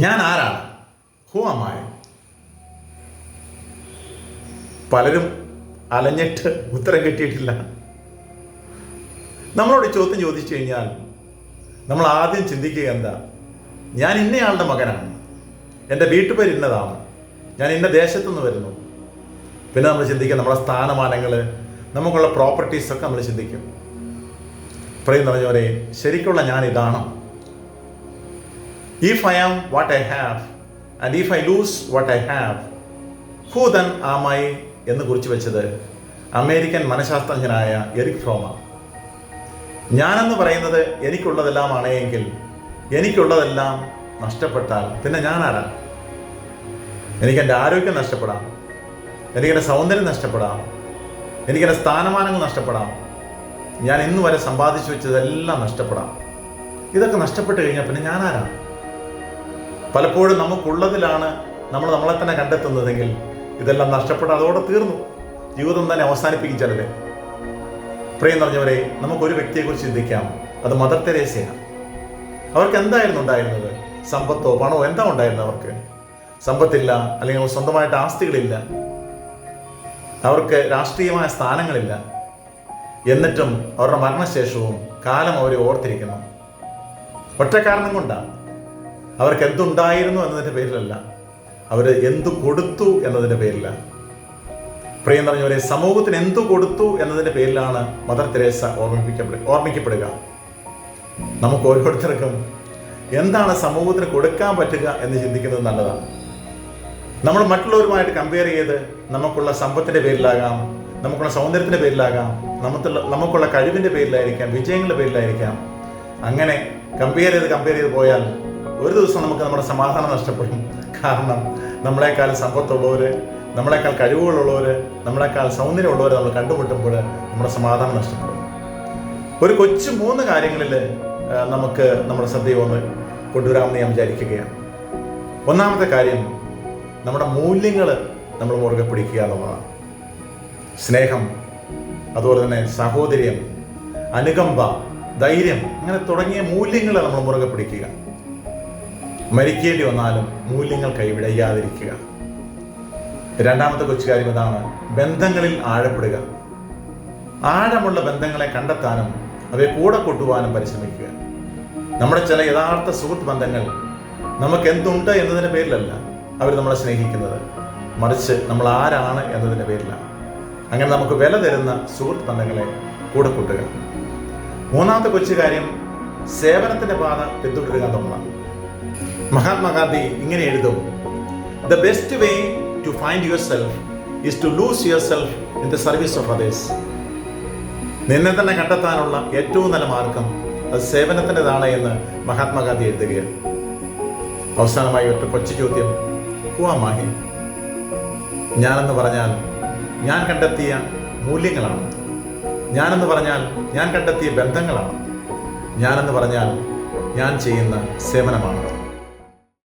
ഞാൻ ആരാണ്? Who am I? പലരും അലഞ്ഞിട്ട് ഉത്തരം കിട്ടിയിട്ടില്ല. നമ്മളോട് ചോദ്യം ചോദിച്ചു കഴിഞ്ഞാൽ നമ്മൾ ആദ്യം ചിന്തിക്കുക എന്താ? ഞാൻ ഇന്നയാളുടെ മകനാണ്, എൻ്റെ വീട്ടുപേര് ഇന്നതാണ്, ഞാൻ ഇന്ന ദേശത്തുനിന്ന് വരുന്നു. പിന്നെ നമ്മൾ ചിന്തിക്കുക നമ്മളെ സ്ഥാനമാനങ്ങൾ, നമുക്കുള്ള പ്രോപ്പർട്ടീസൊക്കെ നമ്മൾ ചിന്തിക്കും. പറയും പറഞ്ഞവരെ, ശരിക്കുള്ള ഞാൻ ഇതാണ്. If I am what I have and if I lose what I have, who then am I എന്ന് കുറിച്ച് വെച്ചത് അമേരിക്കൻ മനഃശാസ്ത്രജ്ഞനായ എറിക് ഫ്രോമ. ഞാനെന്ന് പറയുന്നത് എനിക്കുള്ളതെല്ലാമാണ് എങ്കിൽ എനിക്കുള്ളതെല്ലാം നഷ്ടപ്പെട്ടാൽ പിന്നെ ഞാൻ ആരാ? എനിക്കെൻ്റെ ആരോഗ്യം നഷ്ടപ്പെടാം, എനിക്കെൻ്റെ സൗന്ദര്യം നഷ്ടപ്പെടാം, എനിക്കെൻ്റെ സ്ഥാനമാനങ്ങൾ നഷ്ടപ്പെടാം, ഞാൻ ഇന്ന് വരെ സമ്പാദിച്ചു വെച്ചതെല്ലാം നഷ്ടപ്പെടാം. ഇതൊക്കെ നഷ്ടപ്പെട്ട് കഴിഞ്ഞാൽ പിന്നെ ഞാൻ ആരാ? പലപ്പോഴും നമുക്കുള്ളതിലാണ് നമ്മൾ നമ്മളെ തന്നെ കണ്ടെത്തുന്നതെങ്കിൽ ഇതെല്ലാം നഷ്ടപ്പെട്ട് അതോടെ തീർന്നു, ജീവിതം തന്നെ അവസാനിപ്പിക്കും ചിലരെ. പ്രിയം നിറഞ്ഞവരെ, നമുക്കൊരു വ്യക്തിയെക്കുറിച്ച് ചിന്തിക്കാം. അത് മദർ തെരേസയാണ്. അവർക്ക് എന്തായിരുന്നു ഉണ്ടായിരുന്നത്? സമ്പത്തോ പണമോ എന്താ ഉണ്ടായിരുന്നത്? അവർക്ക് സമ്പത്തില്ല, അല്ലെങ്കിൽ സ്വന്തമായിട്ട് ആസ്തികളില്ല, അവർക്ക് രാഷ്ട്രീയമായ സ്ഥാനങ്ങളില്ല. എന്നിട്ടും അവരുടെ മരണശേഷവും കാലം അവരെ ഓർത്തിരിക്കുന്നു. ഒറ്റ കാരണം കൊണ്ടാണ്. അവർക്ക് എന്തുണ്ടായിരുന്നു എന്നതിൻ്റെ പേരിലല്ല, അവർ എന്തു കൊടുത്തു എന്നതിൻ്റെ പേരിലാണ്. പ്രിയം നിറഞ്ഞവരെ, സമൂഹത്തിന് എന്തു കൊടുത്തു എന്നതിൻ്റെ പേരിലാണ് മദർ തെരേസ ഓർമ്മിക്കപ്പെടുക. നമുക്ക് ഓരോരുത്തർക്കും എന്താണ് സമൂഹത്തിന് കൊടുക്കാൻ പറ്റുക എന്ന് ചിന്തിക്കുന്നത് നല്ലതാണ്. നമ്മൾ മറ്റുള്ളവരുമായിട്ട് കമ്പയർ ചെയ്ത് നമുക്കുള്ള സമ്പത്തിൻ്റെ പേരിലാകാം, നമുക്കുള്ള സൗന്ദര്യത്തിൻ്റെ പേരിലാകാം, നമുക്കുള്ള കഴിവിൻ്റെ പേരിലായിരിക്കാം, വിജയങ്ങളുടെ പേരിലായിരിക്കാം. അങ്ങനെ കമ്പയർ ചെയ്ത് പോയാൽ ഒരു ദിവസം നമുക്ക് നമ്മുടെ സമാധാനം നഷ്ടപ്പെടും. കാരണം നമ്മളെക്കാൾ സമ്പത്തുള്ളവർ, നമ്മളെക്കാൾ കഴിവുകളുള്ളവർ, നമ്മളെക്കാൾ സൗന്ദര്യമുള്ളവർ നമ്മൾ കണ്ടുമുട്ടുമ്പോൾ നമ്മുടെ സമാധാനം നഷ്ടപ്പെടും. ഒരു കൊച്ചു 3 കാര്യങ്ങളിൽ നമുക്ക് നമ്മുടെ ശ്രദ്ധയെ ഒന്ന് കൊണ്ടുവരാമെന്ന് ഞാൻ വിചാരിക്കുകയാണ്. ഒന്നാമത്തെ കാര്യം, നമ്മുടെ മൂല്യങ്ങൾ നമ്മൾ മുറുകെ പിടിക്കുക എന്നുള്ളതാണ്. സ്നേഹം, അതുപോലെ തന്നെ സഹോദര്യം, അനുകമ്പ, ധൈര്യം, അങ്ങനെ തുടങ്ങിയ മൂല്യങ്ങൾ നമ്മൾ മുറുകെ പിടിക്കുക. മരിക്കേണ്ടി വന്നാലും മൂല്യങ്ങൾ കൈവിടയാതിരിക്കുക. രണ്ടാമത്തെ കൊച്ചു കാര്യം ഇതാണ്, ബന്ധങ്ങളിൽ ആഴപ്പെടുക. ആഴമുള്ള ബന്ധങ്ങളെ കണ്ടെത്താനും അവയെ കൂടെ കൊണ്ടുപോകാനും പരിശ്രമിക്കുക. നമ്മുടെ ചില യഥാർത്ഥ സുഹൃത്ത് ബന്ധങ്ങൾ നമുക്ക് എന്തുണ്ട് എന്നതിൻ്റെ പേരിലല്ല അവർ നമ്മളെ സ്നേഹിക്കുന്നത്, മറിച്ച് നമ്മൾ ആരാണ് എന്നതിൻ്റെ പേരിലാണ്. അങ്ങനെ നമുക്ക് വില തരുന്ന സുഹൃത്ത് ബന്ധങ്ങളെ കൂടെ കൂട്ടുക. മൂന്നാമത്തെ കൊച്ചു കാര്യം, സേവനത്തിൻ്റെ പാത പിന്തുടരുക എന്നുള്ളതാണ്. മഹാത്മാഗാന്ധി ഇങ്ങനെ എഴുതും, the best way to find yourself is to lose yourself in the service of others. നിന്നെ തന്നെ കണ്ടെത്താനുള്ള ഏറ്റവും നല്ല മാർഗം അത് സേവനത്തിൻ്റെതാണ് എന്ന് മഹാത്മാഗാന്ധി എഴുതുകയാണ്. അവസാനമായി ഒറ്റ കൊച്ചു ചോദ്യം, ഹൂ ആം ഐ? ഞാനെന്ന് പറഞ്ഞാൽ ഞാൻ കണ്ടെത്തിയ മൂല്യങ്ങളാണ്. ഞാനെന്ന് പറഞ്ഞാൽ ഞാൻ കണ്ടെത്തിയ ബന്ധങ്ങളാണ്. ഞാനെന്ന് പറഞ്ഞാൽ ഞാൻ ചെയ്യുന്ന സേവനമാണ്.